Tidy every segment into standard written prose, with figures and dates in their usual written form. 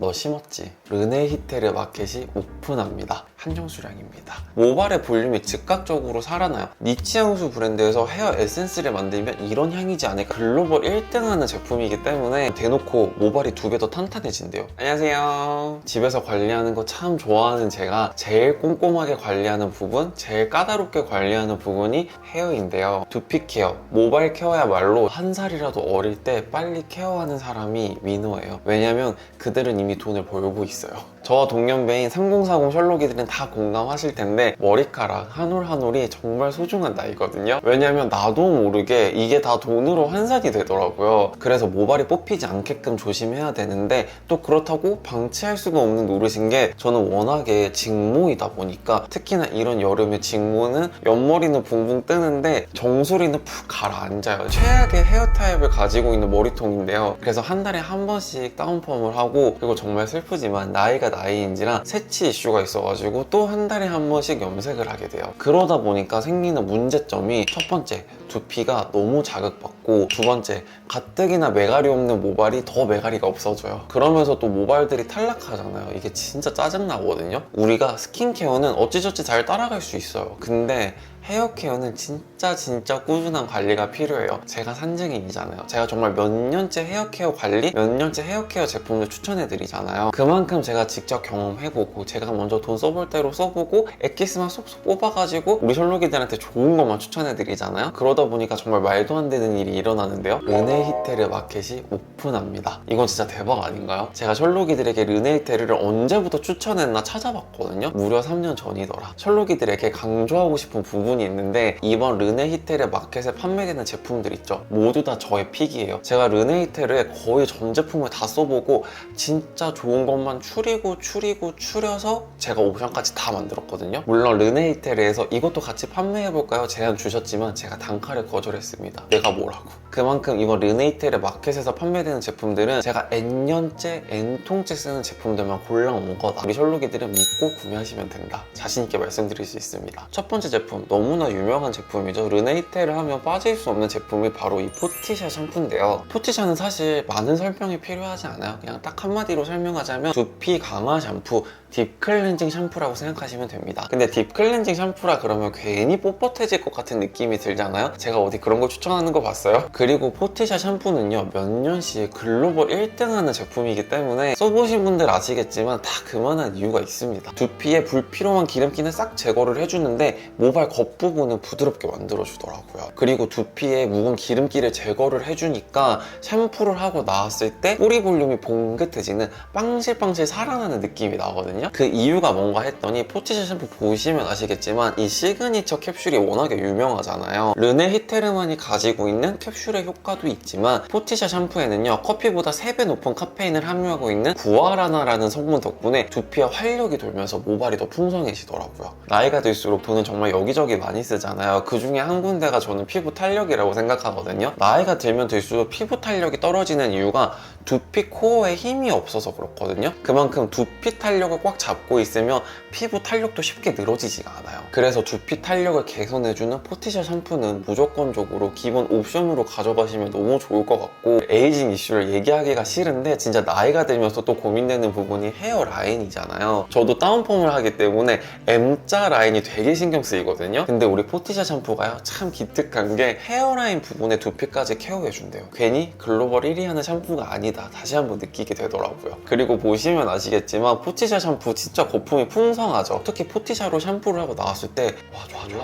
너 심었지? 르네 히테르 마켓이 오픈합니다. 한정 수량입니다. 모발의 볼륨이 즉각적으로 살아나요. 니치 향수 브랜드에서 헤어 에센스를 만들면 이런 향이지 않을까. 글로벌 1등하는 제품이기 때문에 대놓고 모발이 2배 더 탄탄해진대요. 안녕하세요. 집에서 관리하는 거 참 좋아하는 제가 제일 꼼꼼하게 관리하는 부분, 제일 까다롭게 관리하는 부분이 헤어인데요. 두피 케어, 모발 케어야말로 한 살이라도 어릴 때 빨리 케어하는 사람이 위너예요. 왜냐면 그들은 이미 돈을 벌고 있어요. 저와 동년배인 3040 셜록이들은 다 공감하실 텐데 머리카락 한 올 한 올이 정말 소중한 나이거든요. 왜냐면 나도 모르게 이게 다 돈으로 환산이 되더라고요. 그래서 모발이 뽑히지 않게끔 조심해야 되는데 또 그렇다고 방치할 수가 없는 노릇인 게 저는 워낙에 직모이다 보니까 특히나 이런 여름에 직모는 옆머리는 붕붕 뜨는데 정수리는 푹 가라앉아요. 최악의 헤어 타입을 가지고 있는 머리통인데요. 그래서 한 달에 한 번씩 다운펌을 하고 그리고 정말 슬프지만 나이가 나이인지라 세치 이슈가 있어가지고 또 한 달에 한 번씩 염색을 하게 돼요. 그러다 보니까 생기는 문제점이 첫 번째, 두피가 너무 자극받고 두 번째, 가뜩이나 메가리 없는 모발이 더 메가리가 없어져요. 그러면서 또 모발들이 탈락하잖아요. 이게 진짜 짜증나거든요. 우리가 스킨케어는 어찌저찌 잘 따라갈 수 있어요. 근데 헤어 케어는 진짜 꾸준한 관리가 필요해요. 제가 산증인이잖아요. 제가 정말 몇 년째 헤어 케어 관리, 몇 년째 헤어 케어 제품을 추천해드리잖아요. 그만큼 제가 직접 경험해보고 제가 먼저 돈 써볼 대로 써보고 엑기스만 쏙쏙 뽑아가지고 우리 셜록이들한테 좋은 것만 추천해드리잖아요. 그러다 보니까 정말 말도 안 되는 일이 일어나는데요. 르네 히테르 마켓이 오픈합니다. 이건 진짜 대박 아닌가요? 제가 셜록이들에게 르네 히테르를 언제부터 추천했나 찾아봤거든요. 무려 3년 전이더라. 셜록이들에게 강조하고 싶은 부분이 있는데 이번 르네 히테르 마켓에 판매되는 제품들 있죠. 모두 다 저의 픽이에요. 제가 르네 히테르의 거의 전 제품을 다 써보고 진짜 좋은 것만 추려서 제가 옵션까지 다 만들었거든요. 물론 르네 히테르에서 이것도 같이 판매해볼까요? 제안 주셨지만 제가 단가를 거절했습니다. 내가 뭐라고. 그만큼 이번 르네 히테르 마켓에서 판매되는 제품들은 제가 N년째, N통째 쓰는 제품들만 골라온 거다. 우리 셜록이들은 믿고 구매하시면 된다. 자신있게 말씀드릴 수 있습니다. 첫 번째 제품, 너무나 유명한 제품이죠. 르네 히테르 하면 빠질 수 없는 제품이 바로 이 포티샤 샴푸인데요. 포티샤는 사실 많은 설명이 필요하지 않아요. 그냥 딱 한마디로 설명하자면 두피 강화 샴푸, 딥 클렌징 샴푸라고 생각하시면 됩니다. 근데 딥 클렌징 샴푸라 그러면 괜히 뻣뻣해질 것 같은 느낌이 들잖아요. 제가 어디 그런 거 추천하는 거 봤어요? 그리고 포티샤 샴푸는요, 몇 년씩 글로벌 1등하는 제품이기 때문에 써보신 분들 아시겠지만 다 그만한 이유가 있습니다. 두피에 불필요한 기름기는 싹 제거를 해주는데 모발 겉부분은 부드럽게 만들어주더라고요. 그리고 두피에 묵은 기름기를 제거를 해주니까 샴푸를 하고 나왔을 때 뿌리 볼륨이 봉긋해지는 빵실빵실 살아나는 느낌이 나거든요. 그 이유가 뭔가 했더니 포티샤 샴푸 보시면 아시겠지만 이 시그니처 캡슐이 워낙에 유명하잖아요. 르네 히테르만이 가지고 있는 캡슐의 효과도 있지만 포티샤 샴푸에는요, 커피보다 3배 높은 카페인을 함유하고 있는 구아라나라는 성분 덕분에 두피에 활력이 돌면서 모발이 더 풍성해지더라고요. 나이가 들수록 돈은 정말 여기저기 많이 쓰잖아요. 그 중에 한 군데가 저는 피부 탄력이라고 생각하거든요. 나이가 들면 들수록 피부 탄력이 떨어지는 이유가 두피 코어에 힘이 없어서 그렇거든요. 그만큼 두피 탄력을 꽉 잡고 있으면 피부 탄력도 쉽게 늘어지지가 않아요. 그래서 두피 탄력을 개선해주는 포티샤 샴푸는 무조건적으로 기본 옵션으로 가져가시면 너무 좋을 것 같고, 에이징 이슈를 얘기하기가 싫은데 진짜 나이가 들면서 또 고민되는 부분이 헤어 라인이잖아요. 저도 다운펌을 하기 때문에 M자 라인이 되게 신경 쓰이거든요. 근데 우리 포티샤 샴푸가요, 참 기특한 게 헤어라인 부분에 두피까지 케어해준대요. 괜히 글로벌 1위 하는 샴푸가 아니다, 다시 한번 느끼게 되더라고요. 그리고 보시면 아시겠지만 포티샤 샴푸 진짜 거품이 풍성하죠. 특히 포티샤로 샴푸를 하고 나왔을 때 와, 좋아,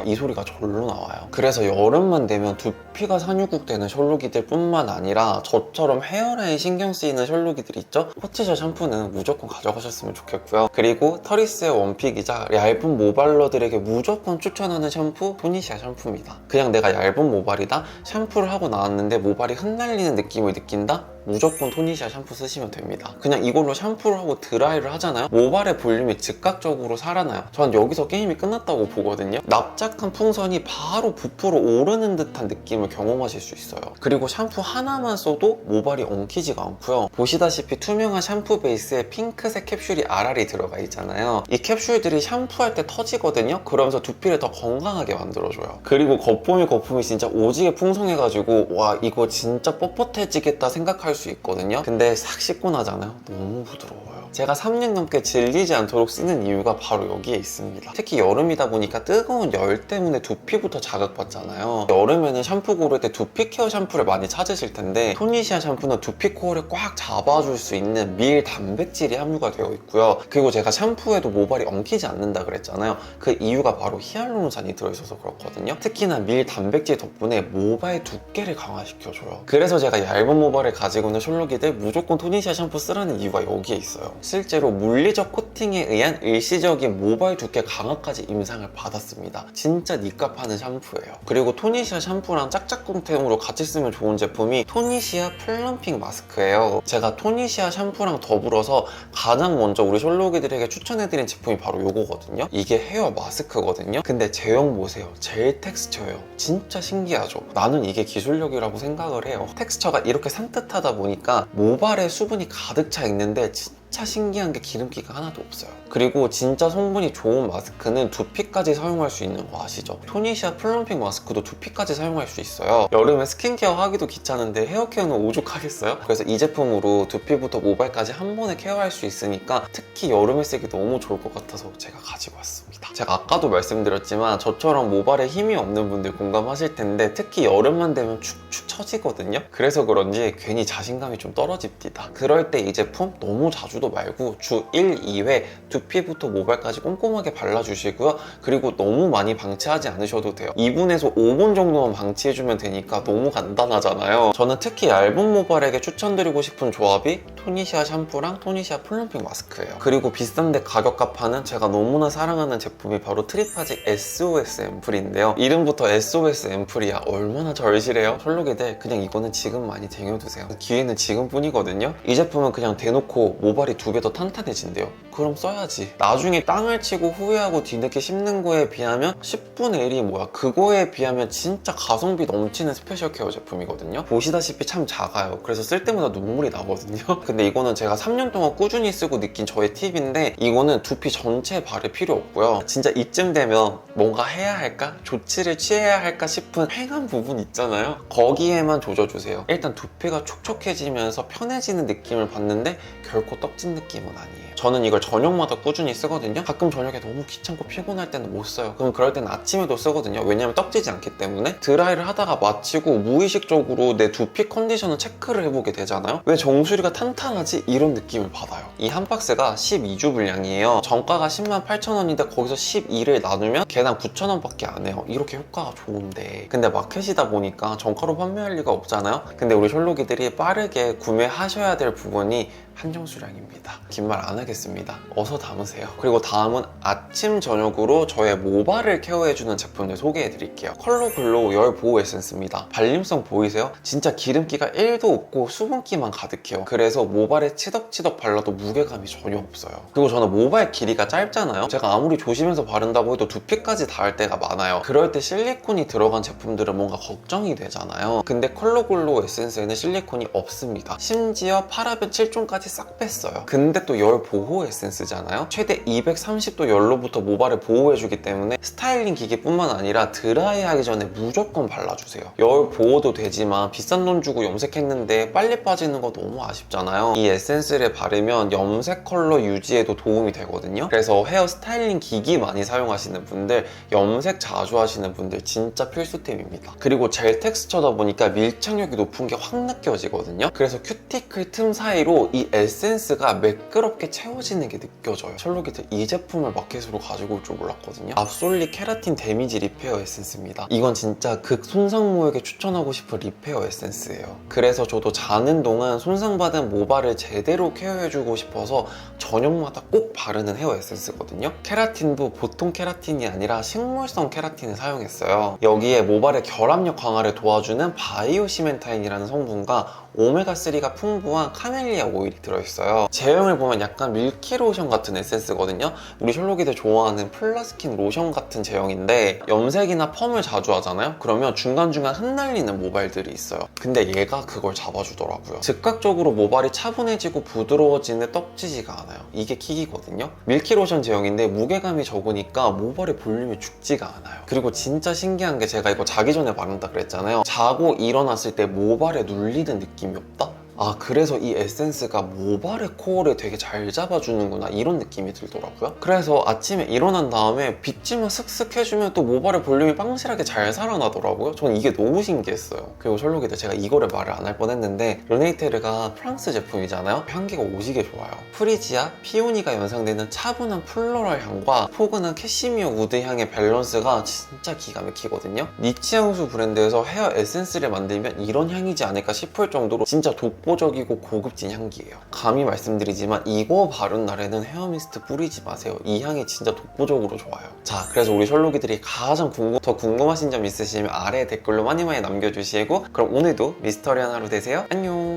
이 소리가 절로 나와요. 그래서 여름만 되면 두피가 산유국 되는 셜록이들 뿐만 아니라 저처럼 헤어라인 신경 쓰이는 셜록이들 있죠? 포티샤 샴푸는 무조건 가져가셨으면 좋겠고요. 그리고 터리스의 원픽이자 얇은 모발러들에게 무조건 추천하는 샴푸, 토니시아 샴푸입니다. 그냥 내가 얇은 모발이다, 샴푸를 하고 나왔는데 모발이 흩날리는 느낌을 느낀다? 무조건 토니시아 샴푸 쓰시면 됩니다. 그냥 이걸로 샴푸를 하고 드라이를 하잖아요. 모발의 볼륨이 즉각적으로 살아나요. 전 여기서 게임이 끝났다고 보거든요. 납작한 풍선이 바로 부풀어 오르는 듯한 느낌을 경험하실 수 있어요. 그리고 샴푸 하나만 써도 모발이 엉키지가 않고요. 보시다시피 투명한 샴푸 베이스에 핑크색 캡슐이 알알이 들어가 있잖아요. 이 캡슐들이 샴푸할 때 터지거든요. 그러면서 두피를 더 건강하게 만들어줘요. 그리고 거품이 진짜 오지게 풍성해가지고 와, 이거 진짜 뻣뻣해지겠다 생각할 수 있거든요. 근데 싹 씻고 나잖아요. 너무 부드러워요. 제가 3년 넘게 질리지 않도록 쓰는 이유가 바로 여기에 있습니다. 특히 여름이다 보니까 뜨거운 열 때문에 두피부터 자극받잖아요. 여름에는 샴푸 고를 때 두피 케어 샴푸를 많이 찾으실 텐데 토니시아 샴푸는 두피 코어를 꽉 잡아줄 수 있는 밀 단백질이 함유가 되어 있고요. 그리고 제가 샴푸에도 모발이 엉키지 않는다 그랬잖아요. 그 이유가 바로 히알루론산이 들어있어서 그렇거든요. 특히나 밀 단백질 덕분에 모발 두께를 강화시켜줘요. 그래서 제가 얇은 모발을 가지고 있는 셜록이들 무조건 토니시아 샴푸 쓰라는 이유가 여기에 있어요. 실제로 물리적 코팅에 의한 일시적인 모발 두께 강화까지 임상을 받았습니다. 진짜 니값 하는 샴푸예요. 그리고 토니시아 샴푸랑 짝짝꿍템으로 같이 쓰면 좋은 제품이 토니시아 플럼핑 마스크예요. 제가 토니시아 샴푸랑 더불어서 가장 먼저 우리 셜록이들에게 추천해드린 제품이 바로 이거거든요. 이게 헤어 마스크거든요. 근데 제형 보세요. 젤 텍스처예요. 진짜 신기하죠? 나는 이게 기술력이라고 생각을 해요. 텍스처가 이렇게 산뜻하다 보니까 모발에 수분이 가득 차 있는데 진짜 신기한 게 기름기가 하나도 없어요. 그리고 진짜 성분이 좋은 마스크는 두피까지 사용할 수 있는 거 아시죠? 토니시아 플럼핑 마스크도 두피까지 사용할 수 있어요. 여름에 스킨케어 하기도 귀찮은데 헤어케어는 오죽하겠어요? 그래서 이 제품으로 두피부터 모발까지 한 번에 케어할 수 있으니까 특히 여름에 쓰기 너무 좋을 것 같아서 제가 가지고 왔습니다. 제가 아까도 말씀드렸지만 저처럼 모발에 힘이 없는 분들 공감하실 텐데 특히 여름만 되면 축축 처지거든요. 그래서 그런지 괜히 자신감이 좀 떨어집니다. 그럴 때 이 제품 너무 자주도 말고 주 1, 2회 두피부터 모발까지 꼼꼼하게 발라주시고요. 그리고 너무 많이 방치하지 않으셔도 돼요. 2분에서 5분 정도만 방치해주면 되니까 너무 간단하잖아요. 저는 특히 얇은 모발에게 추천드리고 싶은 조합이 토니시아 샴푸랑 토니시아 플럼핑 마스크예요. 그리고 비싼데 가격값하는 제가 너무나 사랑하는 제품이 바로 트리파지 SOS 앰플인데요. 이름부터 SOS 앰플이야. 얼마나 절실해요? 셜록이들 그냥 이거는 지금 많이 쟁여두세요. 기회는 지금뿐이거든요. 이 제품은 그냥 대놓고 모발이 2배 더 탄탄해진대요. 그럼 써야지. 나중에 땅을 치고 후회하고 뒤늦게 씹는 거에 비하면 10분의 1이 뭐야. 그거에 비하면 진짜 가성비 넘치는 스페셜 케어 제품이거든요. 보시다시피 참 작아요. 그래서 쓸 때마다 눈물이 나거든요. 근데 이거는 제가 3년 동안 꾸준히 쓰고 느낀 저의 팁인데 이거는 두피 전체에 바를 필요 없고요. 진짜 이쯤 되면 뭔가 해야 할까? 조치를 취해야 할까 싶은 휑한 부분 있잖아요. 거기에만 조져주세요. 일단 두피가 촉촉해지면서 편해지는 느낌을 받는데 결코 떡진 느낌은 아니에요. 저는 이걸 저녁마다 꾸준히 쓰거든요. 가끔 저녁에 너무 귀찮고 피곤할 때는 못 써요. 그럼 그럴 때는 아침에도 쓰거든요. 왜냐면 떡지지 않기 때문에. 드라이를 하다가 마치고 무의식적으로 내 두피 컨디션을 체크를 해보게 되잖아요. 왜 정수리가 탄탄하지? 이런 느낌을 받아요. 이 한 박스가 12주 분량이에요. 정가가 108,000원인데 거기서 12를 나누면 개당 9,000원 밖에 안 해요. 이렇게 효과가 좋은데 근데 마켓이다 보니까 정가로 판매할 리가 없잖아요. 근데 우리 셜록이들이 빠르게 구매하셔야 될 부분이 한정 수량입니다. 긴 말 안 하겠습니다. 어서 담으세요. 그리고 다음은 아침 저녁으로 저의 모발을 케어해주는 제품들 소개해드릴게요. 컬러 글로우 열 보호 에센스입니다. 발림성 보이세요? 진짜 기름기가 1도 없고 수분기만 가득해요. 그래서 모발에 치덕치덕 발라도 무게감이 전혀 없어요. 그리고 저는 모발 길이가 짧잖아요. 제가 아무리 조심해서 바른다고 해도 두피까지 닿을 때가 많아요. 그럴 때 실리콘이 들어간 제품들은 뭔가 걱정이 되잖아요. 근데 컬러 글로우 에센스에는 실리콘이 없습니다. 심지어 파라벤 7종까지 싹 뺐어요. 근데 또 열 보호 에센스잖아요. 최대 230도 열로부터 모발을 보호해주기 때문에 스타일링 기기뿐만 아니라 드라이하기 전에 무조건 발라주세요. 열 보호도 되지만 비싼 돈 주고 염색했는데 빨리 빠지는 거 너무 아쉽잖아요. 이 에센스를 바르면 염색 컬러 유지에도 도움이 되거든요. 그래서 헤어 스타일링 기기 많이 사용하시는 분들, 염색 자주 하시는 분들 진짜 필수템입니다. 그리고 젤 텍스처다 보니까 밀착력이 높은 게 확 느껴지거든요. 그래서 큐티클 틈 사이로 이 에센스가 매끄럽게 채워지는 게 느껴져요. 셜록이들 이 제품을 마켓으로 가지고 올 줄 몰랐거든요. 압솔리 케라틴 데미지 리페어 에센스입니다. 이건 진짜 극 손상모에게 추천하고 싶은 리페어 에센스예요. 그래서 저도 자는 동안 손상받은 모발을 제대로 케어해주고 싶어서 저녁마다 꼭 바르는 헤어 에센스거든요. 케라틴도 보통 케라틴이 아니라 식물성 케라틴을 사용했어요. 여기에 모발의 결합력 강화를 도와주는 바이오 시멘타인이라는 성분과 오메가3가 풍부한 카멜리아 오일이 들어있어요. 제형을 보면 약간 밀키 로션 같은 에센스거든요. 우리 셜록이들 좋아하는 플라스킨 로션 같은 제형인데 염색이나 펌을 자주 하잖아요. 그러면 중간중간 흩날리는 모발들이 있어요. 근데 얘가 그걸 잡아주더라고요. 즉각적으로 모발이 차분해지고 부드러워지는데 떡지지가 않아요. 이게 킥이거든요. 밀키 로션 제형인데 무게감이 적으니까 모발의 볼륨이 죽지가 않아요. 그리고 진짜 신기한 게 제가 이거 자기 전에 바른다 그랬잖아요. 자고 일어났을 때 모발에 눌리는 느낌이 없다? 아, 그래서 이 에센스가 모발의 코어를 되게 잘 잡아주는구나 이런 느낌이 들더라고요. 그래서 아침에 일어난 다음에 빗질만 슥슥 해주면 또 모발의 볼륨이 빵실하게 잘 살아나더라고요. 저는 이게 너무 신기했어요. 그리고 셜록이들, 제가 이거를 말을 안 할 뻔했는데 르네이테르가 프랑스 제품이잖아요. 향기가 오지게 좋아요. 프리지아, 피오니가 연상되는 차분한 플로럴 향과 포근한 캐시미어 우드 향의 밸런스가 진짜 기가 막히거든요. 니치 향수 브랜드에서 헤어 에센스를 만들면 이런 향이지 않을까 싶을 정도로 진짜 독보적이고 고급진 향기예요. 감히 말씀드리지만 이거 바른 날에는 헤어미스트 뿌리지 마세요. 이 향이 진짜 독보적으로 좋아요. 자, 그래서 우리 셜록이들이 가장 더 궁금하신 점 있으시면 아래 댓글로 많이 남겨주시고, 그럼 오늘도 미스터리한 하루 되세요. 안녕.